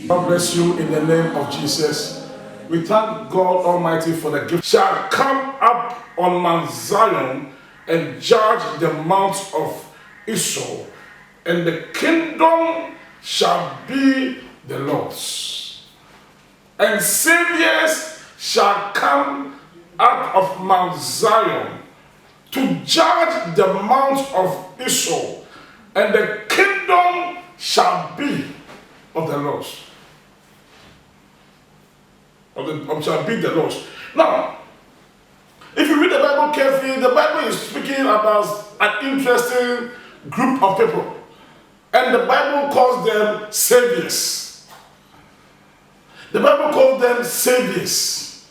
God bless you in the name of Jesus. We thank God Almighty for the gift. Shall come up on Mount Zion and judge the mount of Israel, and the kingdom shall be the Lord's. And saviors shall come out of Mount Zion to judge the mount of Israel, and the kingdom shall be of the Lord's. Shall be the Lord's. Now, if you read the Bible carefully, the Bible is speaking about an interesting group of people. And the Bible calls them saviors. The Bible calls them saviors.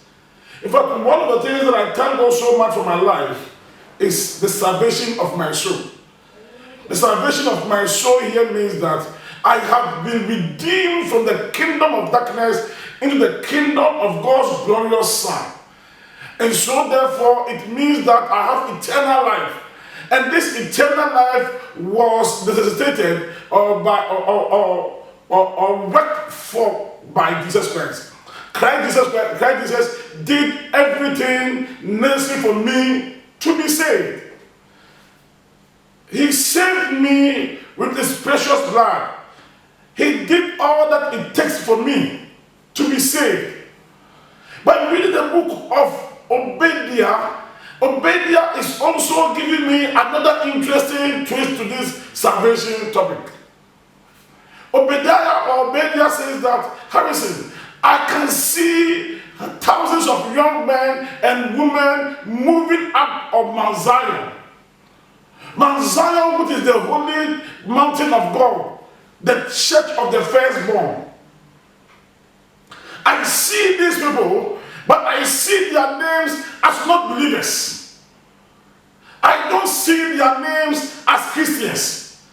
In fact, one of the things that I thank God so much for my life is the salvation of my soul. The salvation of my soul here means that I have been redeemed from the kingdom of darkness into the kingdom of God's glorious Son. And so therefore it means that I have eternal life. And this eternal life was necessitated or worked for by Jesus Christ. Christ Jesus did everything necessary for me to be saved. He saved me with his precious blood. He did all that it takes for me to be saved. By reading the book of Obadiah, Obadiah is also giving me another interesting twist to this salvation topic. Obadiah says that, Harrison, I can see thousands of young men and women moving up of Mount Zion. Mount Zion, which is the holy mountain of God, the church of the firstborn. I see these people, but I see their names as not believers. I don't see their names as Christians,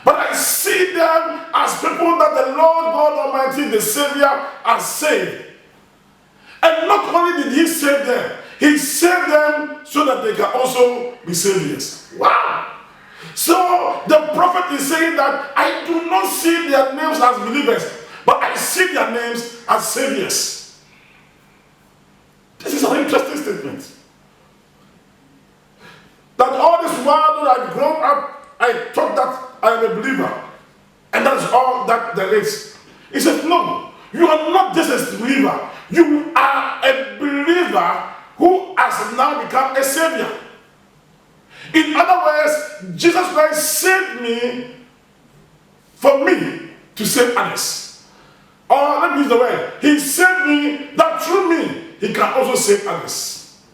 but I see them as people that the Lord God Almighty, the Savior, has saved. And not only did he save them, he saved them so that they can also be saviors. Wow! So the prophet is saying that I do not see their names as believers, but I see their names as saviors. This is an interesting statement. That all this while that I've grown up, I thought that I am a believer. And that's all that there is. He said, no, you are not just a believer. You are a believer who has now become a savior. In other words, Jesus Christ saved me for me to save others. Or let me use the word, he saved me that through me, he can also save others.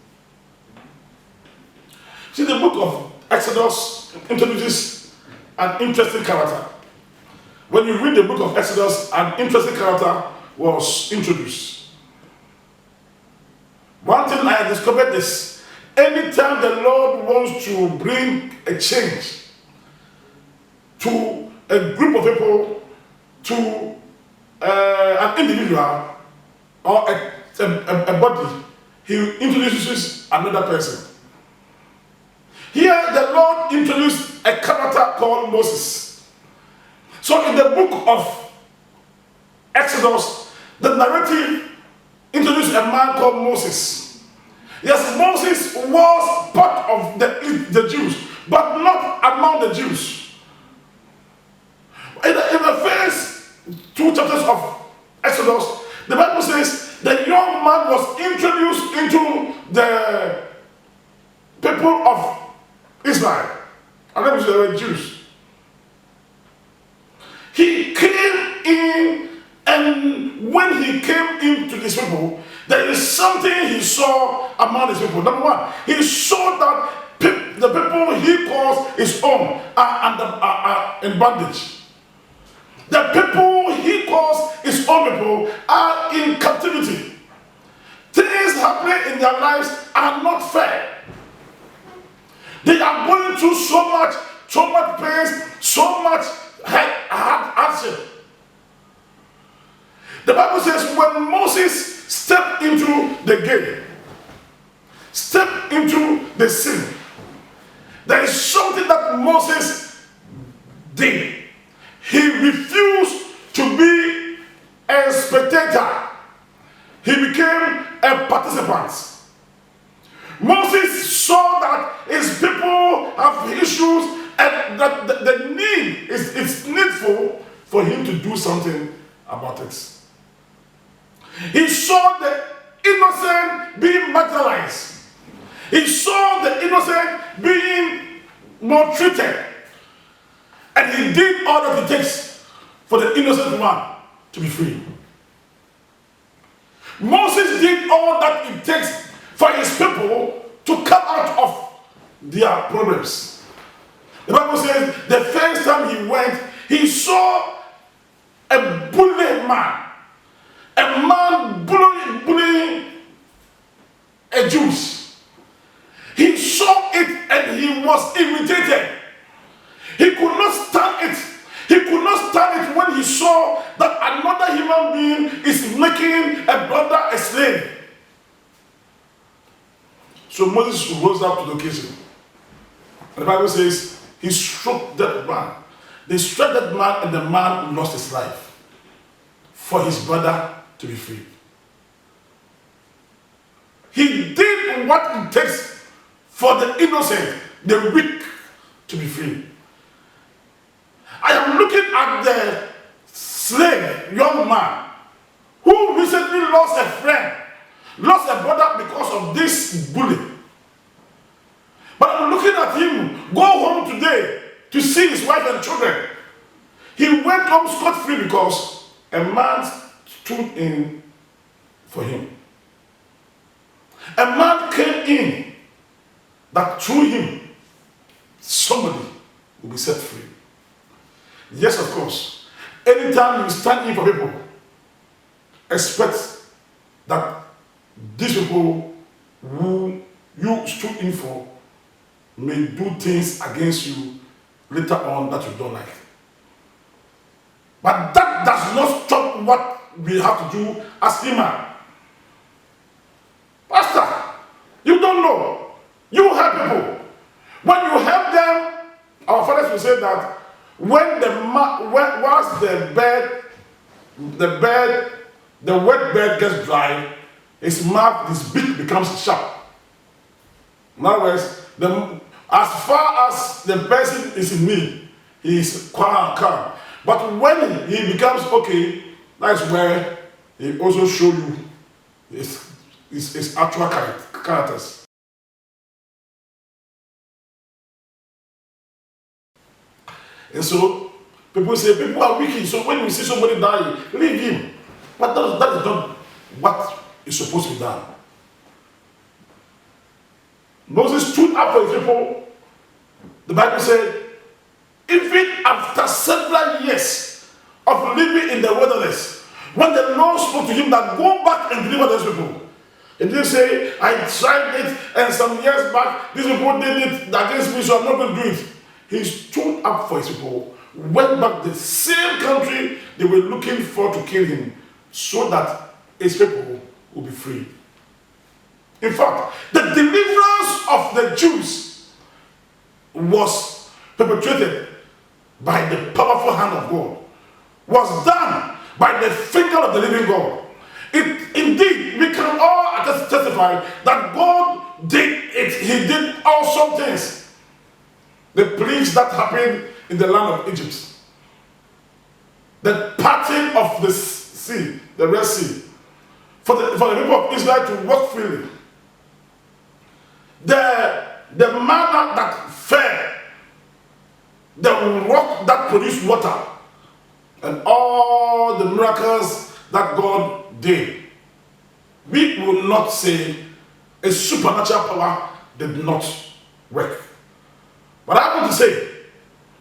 See, the book of Exodus introduces an interesting character. When you read the book of Exodus, an interesting character was introduced. One thing I have discovered is, anytime the Lord wants to bring a change to a group of people, to an individual or a body, he introduces another person. Here the Lord introduced a character called Moses. So in the book of Exodus, the narrative introduced a man called Moses. Yes, Moses was part of the Jews, but not among the Jews. In the first 2 chapters of Exodus, the Bible says the young man was introduced into the people of Israel, and they were Jews. He came in, and when he came into these people, there is something he saw among these people. Number one, he saw that the people he calls his own are in bondage. The people he calls his own people are in captivity. Things happening in their lives are not fair. They are going through so much pain, so much hardship. The Bible says when Moses stepped into the gate, stepped into the sin, there is something that Moses did. He refused to be a for him to do something about it. He saw the innocent being marginalized. He saw the innocent being maltreated. And he did all that it takes for the innocent one to be free. Moses did all that it takes for his people to come out of their problems. The Bible says the first time he went, he saw a bully man. A man bullying a Jews. He saw it and he was irritated. He could not stand it. He could not stand it when he saw that another human being is making a brother a slave. So Moses rose up to the occasion. The Bible says he struck that man. They struck that man and the man lost his life for his brother to be free. He did what it takes for the innocent, the weak, to be free. I am looking at the slave, young man, who recently lost a friend, lost a brother because of this bully. But I'm looking at him go home today to see his wife and children. He went home scot-free because a man stood in for him. A man came in that through him, somebody will be set free. Yes, of course. Anytime you stand in for people, expect that these people who you stood in for may do things against you later on that you don't like. But that does not stop what we have to do as human. Pastor, you don't know. You help people. When you help them, our fathers will say that when once the wet bed gets dry, his mouth, his beak becomes sharp. In other words, as far as the person is in need, he is calm. But when he becomes okay, that's where he also show you his actual characters. And so people say people are wicked. So when you see somebody dying, leave him. But that is not what is supposed to be done. Moses stood up for his people. The Bible said, even after several years of living in the wilderness, when the Lord spoke to him that go back and deliver those people, he didn't say, I tried it and some years back these people did it against me, so I'm not going to do it. He stood up for his people, went back to the same country they were looking for to kill him, so that his people will be free. In fact, the deliverance of the Jews was perpetrated by the powerful hand of God, was done by the finger of the living God. Indeed, we can all testify that God did it. He did awesome things. The plagues that happened in the land of Egypt, the parting of the sea, the Red Sea, for the people of Israel to walk freely, the manna that fell, the rock that produced water, and all the miracles that God did. We will not say a supernatural power did not work. But I want to say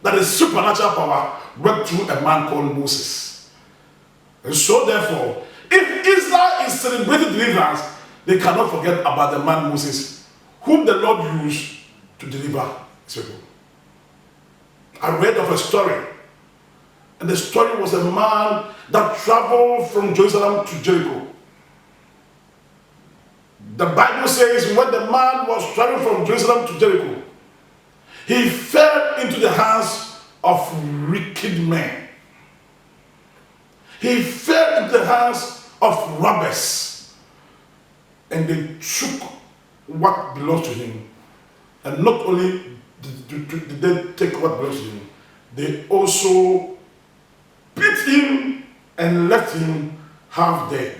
that a supernatural power worked through a man called Moses. And so therefore, if Israel is celebrating deliverance, they cannot forget about the man Moses, whom the Lord used to deliver his people. I read of a story, and the story was a man that traveled from Jerusalem to Jericho. The Bible says when the man was traveling from Jerusalem to Jericho, he fell into the hands of wicked men. He fell into the hands of robbers, and they took what belongs to him. And not only did they take what belongs to him, they also beat and left him half dead.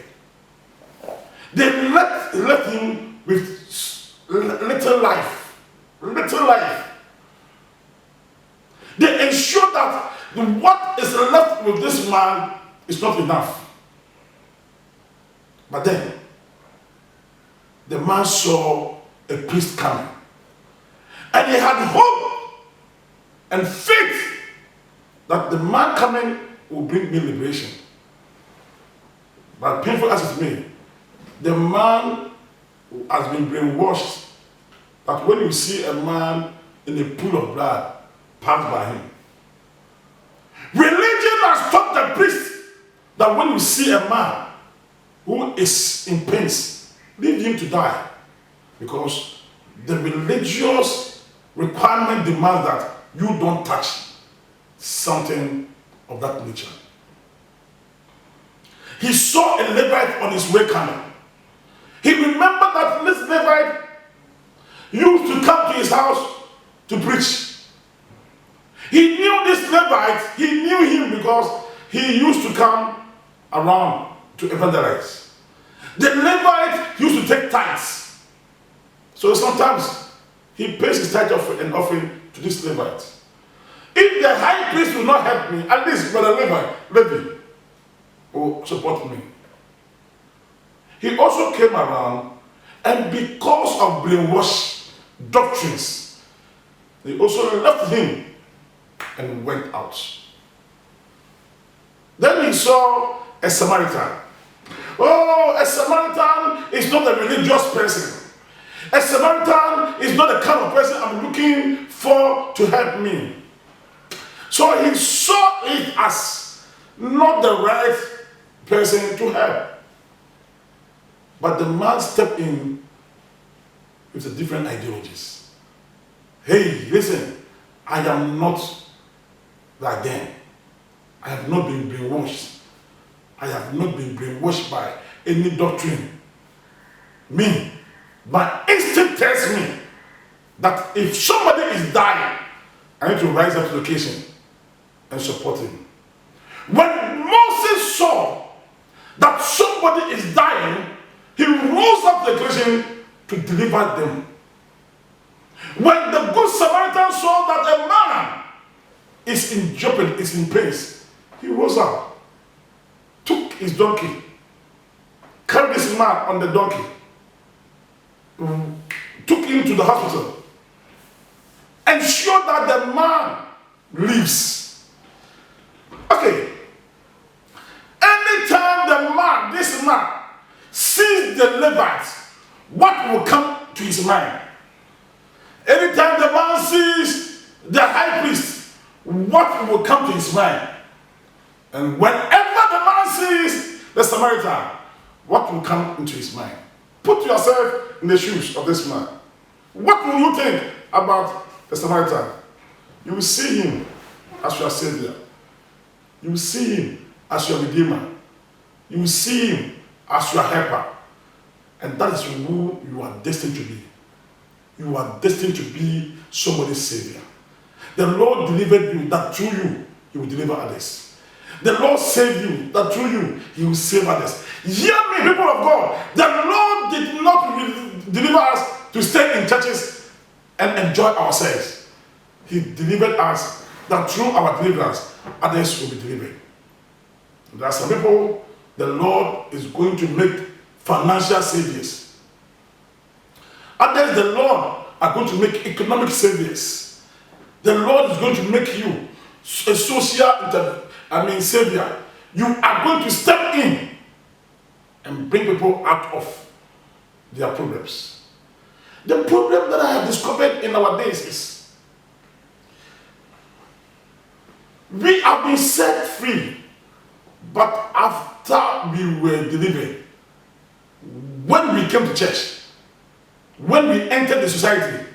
They left him with little life. Little life. They ensured that what is left with this man is not enough. But then, the man saw a priest coming. And he had hope and faith that the man coming will bring me liberation. But painful as it may, the man has been brainwashed that when you see a man in a pool of blood, pass by him. Religion has taught the priest that when you see a man who is in pains, leave him to die. Because the religious requirement demands that you don't touch something of that nature. He saw a Levite on his way coming. He remembered that this Levite used to come to his house to preach. He knew this Levite, he knew him because he used to come around to evangelize. The Levite used to take tithes. So sometimes he pays his tithe and offering to this Levite. If the high priest will not help me, at least Brother Levi will support me. He also came around, and because of brainwashed doctrines, they also left him and went out. Then he saw a Samaritan. Oh, a Samaritan is not a religious person. A Samaritan is not the kind of person I'm looking for to help me. So he saw it as not the right person to help. But the man stepped in with the different ideologies. Hey, listen, I am not like them. I have not been brainwashed. I have not been brainwashed by any doctrine. Me, my instinct tells me that if somebody is dying, I need to rise up to the occasion and support him. When Moses saw that somebody is dying, he rose up to the occasion to deliver them. When the good Samaritan saw that a man is in jeopardy, is in pain, he rose up, took his donkey, carried this man on the donkey, took him to the hospital, ensured that the man lives. Okay. Anytime this man, sees the Levites, what will come to his mind? Anytime the man sees the high priest, what will come to his mind? And whenever the man sees the Samaritan, what will come into his mind? Put yourself in the shoes of this man. What will you think about the Samaritan? You will see him as your Savior. You will see him as your Redeemer. You will see him as your helper. And that is who you are destined to be. You are destined to be somebody's Savior. The Lord delivered you, that through you, He will deliver others. The Lord saved you, that through you, He will save others. Hear me, people of God. The Lord did not deliver us to stay in churches and enjoy ourselves. He delivered us that through our deliverance, others will be delivered. There are some people the Lord is going to make financial saviors. Others the Lord are going to make economic saviors. The Lord is going to make you a social savior. You are going to step in and bring people out of their problems. The problem that I have discovered in our days is we have been set free, but after we were delivered, when we came to church, when we entered the society,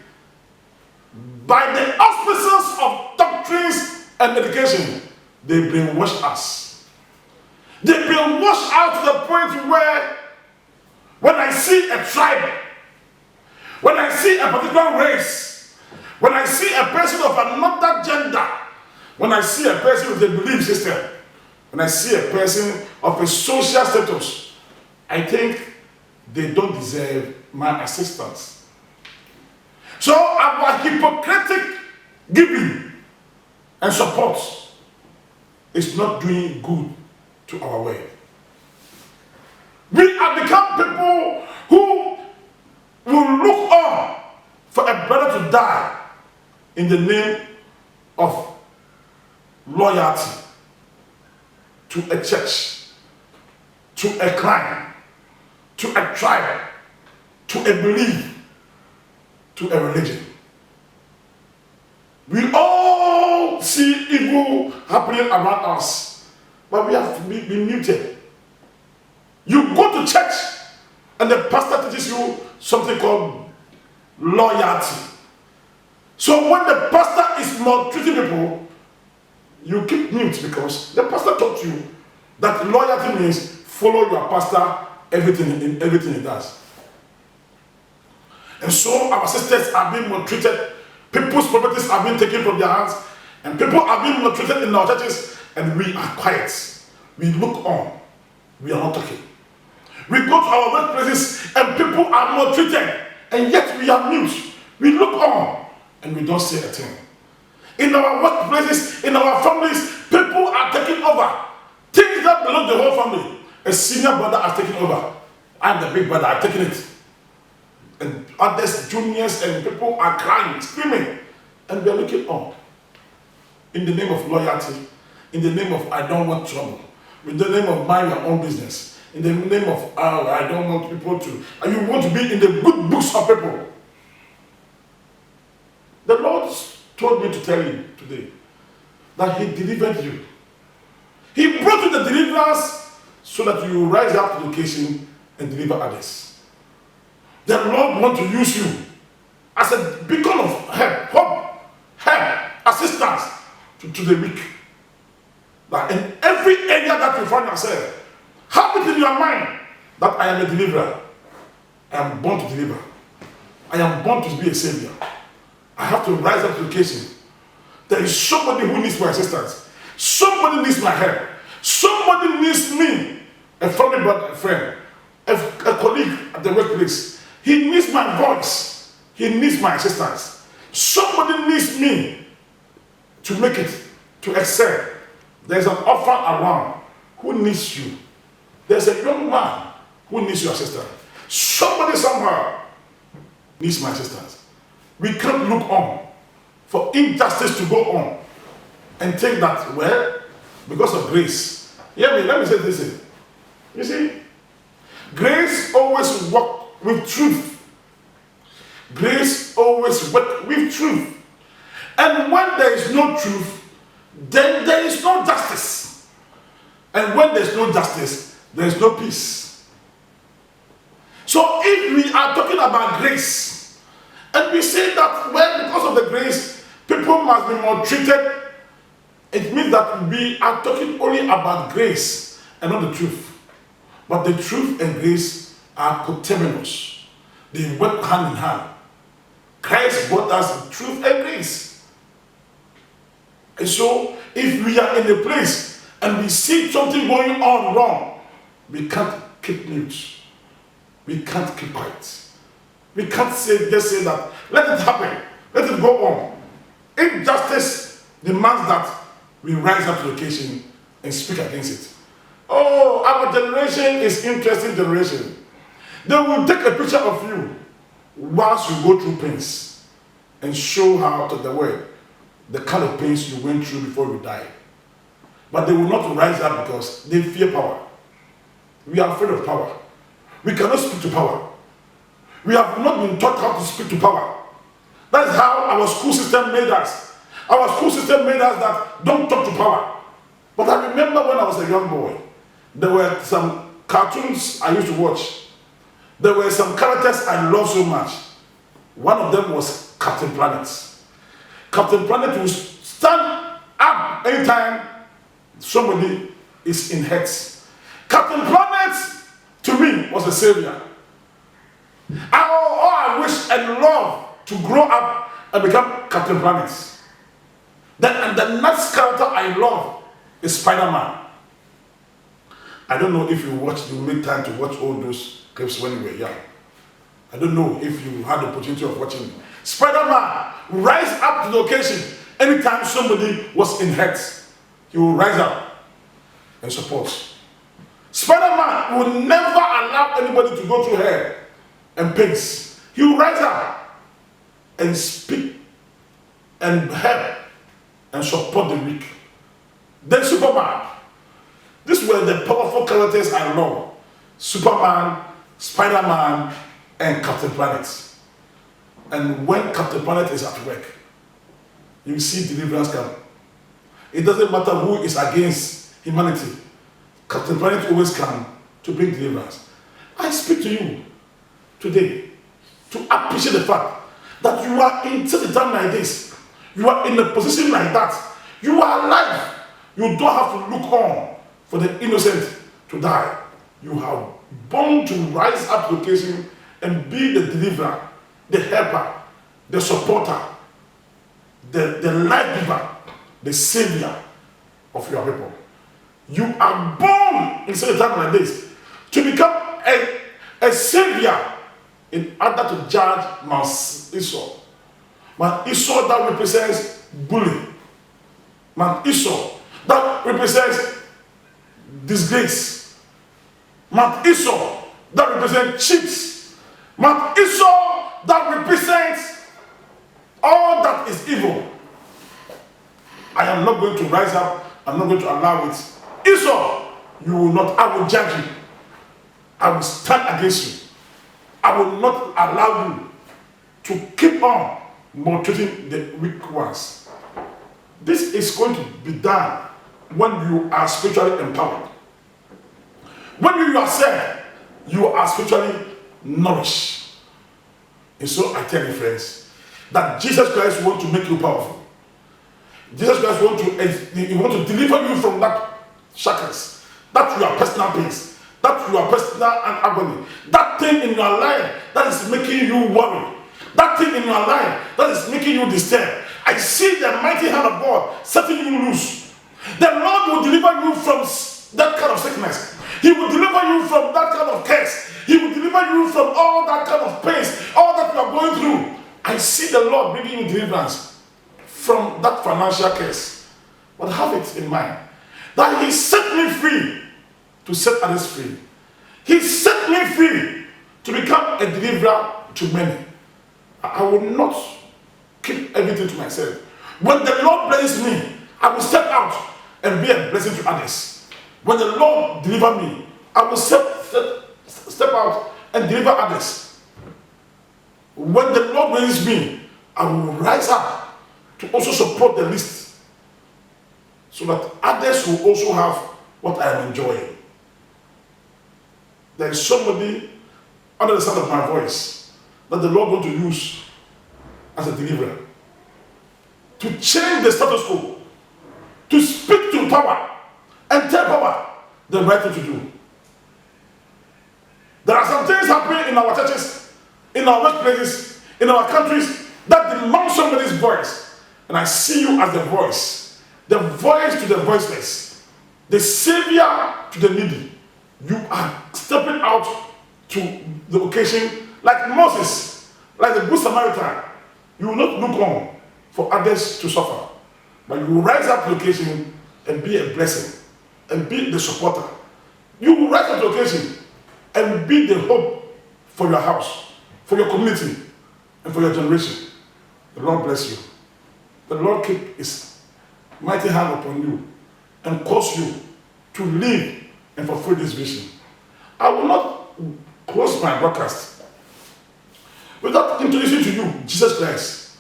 by the auspices of doctrines and education, they brainwashed us. They brainwashed us to the point where when I see a tribe, when I see a particular race, when I see a person of another gender, when I see a person with a belief system, when I see a person of a social status, I think they don't deserve my assistance. So our hypocritic giving and support is not doing good to our way. We have become people who will look on for a brother to die in the name of loyalty to a church, to a clan, to a tribe, to a belief, to a religion. We all see evil happening around us, but we have to be muted. You go to church and the pastor teaches you something called loyalty. So when the pastor is maltreating people, you keep mute because the pastor taught you that loyalty means follow your pastor everything he does. And so our sisters are being maltreated, people's properties are being taken from their hands, and people are being maltreated in our churches, and we are quiet. We look on, we are not talking. We go to our workplaces and people are maltreated, and yet we are mute. We look on and we don't say a thing. In our workplaces, in our families, people are taking over. Things that belong to the whole family. A senior brother has taken over. I'm the big brother, I've taken it. And others, juniors, and people are crying, screaming, and we are looking on. In the name of loyalty, in the name of I don't want trouble, in the name of mind your own business, in the name of I don't want people to, and you want to be in the good books of people. The Lord told me to tell you today that He delivered you. He brought you the deliverance so that you will rise up to the occasion and deliver others. The Lord wants to use you as a beacon of help, hope, assistance to the weak. That in every area that you find yourself, have it in your mind that I am a deliverer. I am born to deliver. I am born to be a savior. I have to rise up to the occasion. There is somebody who needs my assistance. Somebody needs my help. Somebody needs me. A family brother, a friend, a colleague at the workplace. He needs my voice. He needs my assistance. Somebody needs me to make it, to excel. There's an orphan around who needs you. There's a young man who needs your assistance. Somebody somehow needs my assistance. We can't look on for injustice to go on and think that, well, because of grace. Let me say this. You see, grace always works with truth. Grace always works with truth. And when there is no truth, then there is no justice. And when there is no justice, there is no peace. So if we are talking about grace, and we say that, well, because of the grace, people must be maltreated, it means that we are talking only about grace and not the truth. But the truth and grace are coterminous. They work hand in hand. Christ brought us truth and grace. And so, if we are in a place and we see something going on wrong, we can't keep mute. We can't keep quiet. We can't just say that, let it happen, let it go on. Injustice demands that we rise up to the occasion and speak against it. Oh, our generation is interesting generation. They will take a picture of you whilst you go through pains and show how to the world the kind of pains you went through before you died. But they will not rise up because they fear power. We are afraid of power. We cannot speak to power. We have not been taught how to speak to power. That is how our school system made us. Our school system made us that don't talk to power. But I remember when I was a young boy, there were some cartoons I used to watch. There were some characters I loved so much. One of them was Captain Planet. Captain Planet would stand up anytime somebody is in hurts. Captain Planet, to me, was a savior. I wish and love to grow up and become Captain Planet. And the next character I love is Spider-Man. I don't know if you made time to watch all those clips when you were young. I don't know if you had the opportunity of watching. Spider-Man rise up to the occasion anytime somebody was in hurt. He will rise up and support. Spider-Man will never allow anybody to go through hell and pains. He will rise up and speak and help and support the weak. Then Superman. These were the powerful characters I know. Superman, Spider-Man, and Captain Planet. And when Captain Planet is at work, you see deliverance come. It doesn't matter who is against humanity. Captain Planet always comes to bring deliverance. I speak to you today to appreciate the fact that you are in such a time like this. You are in a position like that. You are alive. You don't have to look on for the innocent to die. You are born to rise up to the occasion and be the deliverer, the helper, the supporter, the life giver, the savior of your people. You are born in such a time like this to become a savior in order to judge Mount Esau. Mount Esau that represents bullying. Mount Esau that represents disgrace. Mount Esau that represents cheats. Mount Esau that represents all that is evil. I am not going to rise up. I'm not going to allow it. Esau, you will not. I will judge you. I will stand against you. I will not allow you to keep on maltreating the weak ones. This is going to be done when you are spiritually empowered. When you are saved, you are spiritually nourished. And so I tell you, friends, that Jesus Christ wants to make you powerful. Jesus Christ wants to deliver you from that shackles, that your personal pains, that your personal agony, that thing in your life that is making you worry, that thing in your life that is making you disturbed. I see the mighty hand of God setting you loose. The Lord will deliver you from that kind of sickness. He will deliver you from that kind of curse. He will deliver you from all that kind of pains, all that you are going through. I see the Lord bringing you deliverance from that financial curse. But have it in mind that He set me free to set others free. He set me free to become a deliverer to many. I will not keep everything to myself. When the Lord blesses me, I will step out and be a blessing to others. When the Lord deliver me, I will step out and deliver others. When the Lord raises me, I will rise up to also support the least, so that others will also have what I am enjoying. There is somebody under the sound of my voice that the Lord wants to use as a deliverer to change the status quo, to speak to power and tell power the right thing to do. There are some things happening in our churches, in our workplaces, in our countries that demand somebody's voice. And I see you as the voice to the voiceless, the savior to the needy. You are stepping out to the occasion like Moses, like the Good Samaritan. You will not look on for others to suffer, but you will rise up to the occasion and be a blessing and be the supporter. You will rise up to the occasion and be the hope for your house, for your community, and for your generation. The Lord bless you. The Lord keep His mighty hand upon you and cause you to live and fulfill this vision. I will not close my broadcast without introducing to you Jesus Christ,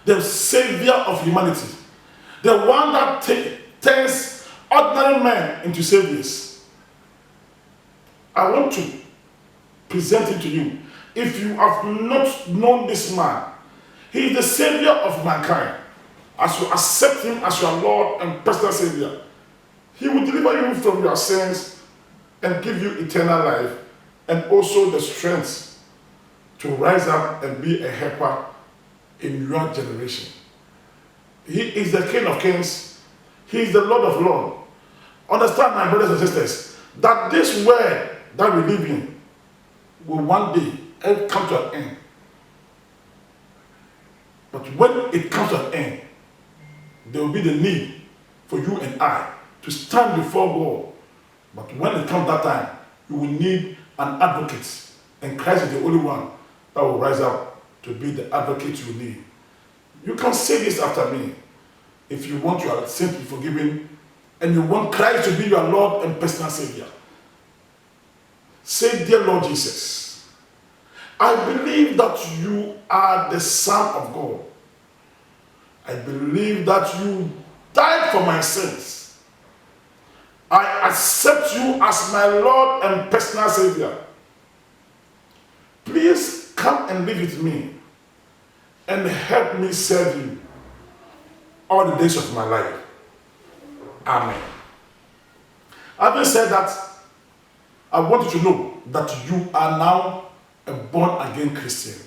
the Savior of humanity, the one that turns ordinary men into saviors. I want to present Him to you. If you have not known this man, He is the Savior of mankind. As you accept Him as your Lord and personal Savior, He will deliver you from your sins and give you eternal life, and also the strength to rise up and be a helper in your generation. He is the King of Kings. He is the Lord of Lords. Understand, my brothers and sisters, that this world that we live in will one day come to an end. But when it comes to an end, there will be the need for you and I to stand before God. But when it comes that time, you will need an advocate. And Christ is the only one that will rise up to be the advocate you need. You can say this after me. If you want your sin to be forgiven and you want Christ to be your Lord and personal Savior, say, "Dear Lord Jesus, I believe that you are the Son of God. I believe that you died for my sins. I accept you as my Lord and personal Savior. Please come and live with me and help me serve you all the days of my life. Amen." Having said that, I want you to know that you are now a born-again Christian.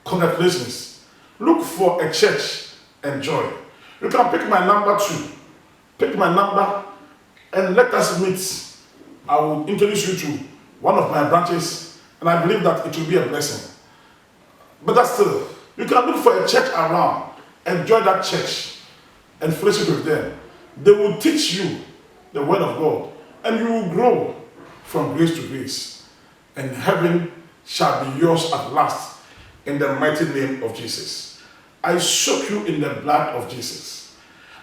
Congratulations. Look for a church and join. You can pick my number too. Pick my number and let us meet. I will introduce you to one of my branches, and I believe that it will be a blessing. But that's still, you can look for a church around and join that church and fellowship with them. They will teach you the word of God, and you will grow from grace to grace, and heaven shall be yours at last in the mighty name of Jesus. I soak you in the blood of Jesus.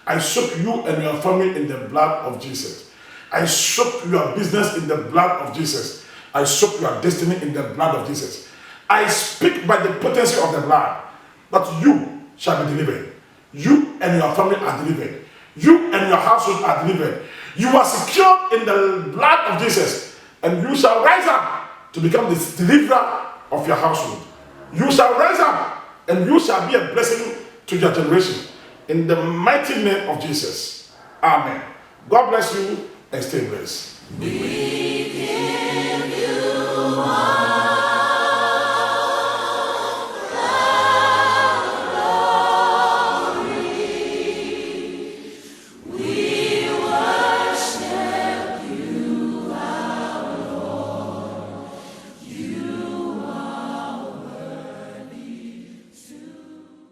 I soak you and your family in the blood of Jesus. I soak your business in the blood of Jesus. I soak your destiny in the blood of Jesus. I speak by the potency of the blood that you shall be delivered. You and your family are delivered. You and your household are delivered. You are secured in the blood of Jesus, and you shall rise up to become the deliverer of your household. You shall rise up and you shall be a blessing to your generation. In the mighty name of Jesus. Amen. God bless you and stay blessed. We give you all.